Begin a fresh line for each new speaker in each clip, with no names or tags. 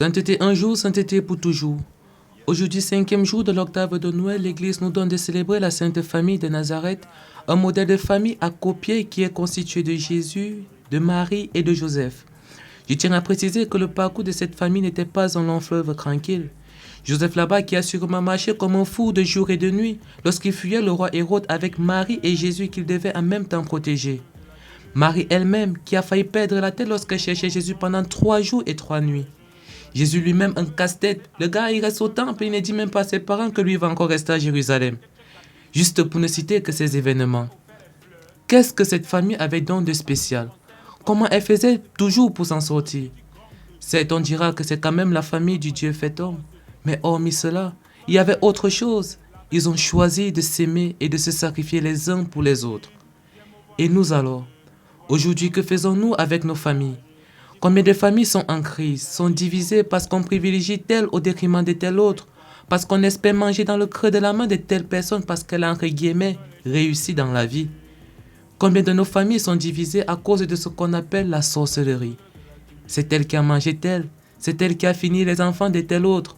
Sainteté un jour, sainteté pour toujours. Aujourd'hui, 5e jour de l'octave de Noël, l'Église nous donne de célébrer la Sainte Famille de Nazareth, un modèle de famille à copier qui est constitué de Jésus, de Marie et de Joseph. Je tiens à préciser que le parcours de cette famille n'était pas un long fleuve tranquille. Joseph là-bas qui a sûrement marché comme un fou de jour et de nuit lorsqu'il fuyait le roi Hérode avec Marie et Jésus qu'il devait en même temps protéger. Marie elle-même qui a failli perdre la tête lorsqu'elle cherchait Jésus pendant 3 jours et 3 nuits. Jésus lui-même un casse-tête. Le gars il reste au temple et il ne dit même pas à ses parents que lui va encore rester à Jérusalem. Juste pour ne citer que ces événements. Qu'est-ce que cette famille avait donc de spécial? Comment elle faisait toujours pour s'en sortir? Certes, on dira que c'est quand même la famille du Dieu fait homme. Mais hormis cela, il y avait autre chose. Ils ont choisi de s'aimer et de se sacrifier les uns pour les autres. Et nous alors? Aujourd'hui, que faisons-nous avec nos familles? Combien de familles sont en crise, sont divisées parce qu'on privilégie telle au détriment de telle autre, parce qu'on espère manger dans le creux de la main de telle personne parce qu'elle a entre guillemets réussi dans la vie? Combien de nos familles sont divisées à cause de ce qu'on appelle la sorcellerie? C'est elle qui a mangé telle, c'est elle qui a fini les enfants de telle autre.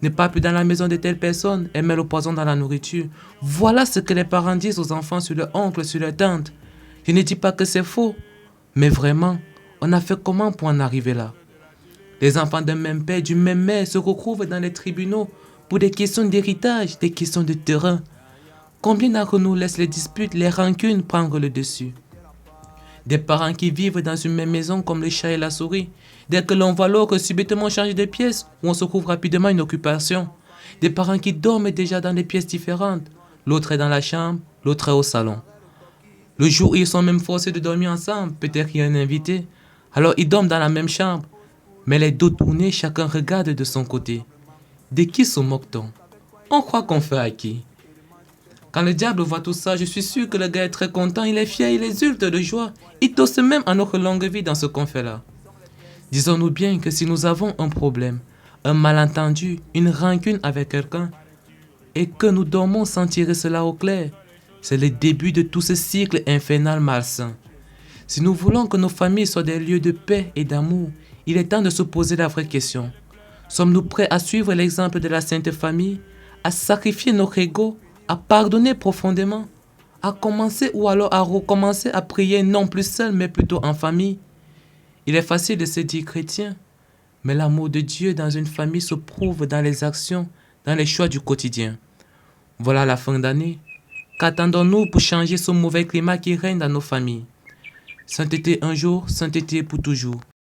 N'est pas plus dans la maison de telle personne, elle met le poison dans la nourriture. Voilà ce que les parents disent aux enfants sur leur oncle, sur leur tante. Je ne dis pas que c'est faux, mais vraiment, on a fait comment pour en arriver là? Les enfants d'un même père, d'une même mère se retrouvent dans les tribunaux pour des questions d'héritage, des questions de terrain. Combien d'entre nous laissent les disputes, les rancunes prendre le dessus? Des parents qui vivent dans une même maison comme le chat et la souris. Dès que l'on voit l'autre subitement changer de pièce, ou on se trouve rapidement une occupation. Des parents qui dorment déjà dans des pièces différentes. L'autre est dans la chambre, l'autre est au salon. Le jour où ils sont même forcés de dormir ensemble, peut-être qu'il y a un invité. Alors ils dorment dans la même chambre. Mais les dos tournés, chacun regarde de son côté. De qui se moque-t-on? On croit qu'on fait à qui? Quand le diable voit tout ça, je suis sûr que le gars est très content, il est fier, il exulte de joie. Il tosse même à notre longue vie dans ce qu'on fait là. Disons-nous bien que si nous avons un problème, un malentendu, une rancune avec quelqu'un, et que nous dormons sans tirer cela au clair, c'est le début de tout ce cycle infernal malsain. Si nous voulons que nos familles soient des lieux de paix et d'amour, il est temps de se poser la vraie question. Sommes-nous prêts à suivre l'exemple de la Sainte Famille, à sacrifier notre ego, à pardonner profondément, à commencer ou alors à recommencer à prier non plus seul mais plutôt en famille? Il est facile de se dire chrétien, mais l'amour de Dieu dans une famille se prouve dans les actions, dans les choix du quotidien. Voilà la fin d'année. Qu'attendons-nous pour changer ce mauvais climat qui règne dans nos familles? Sainteté un jour, sainteté pour toujours.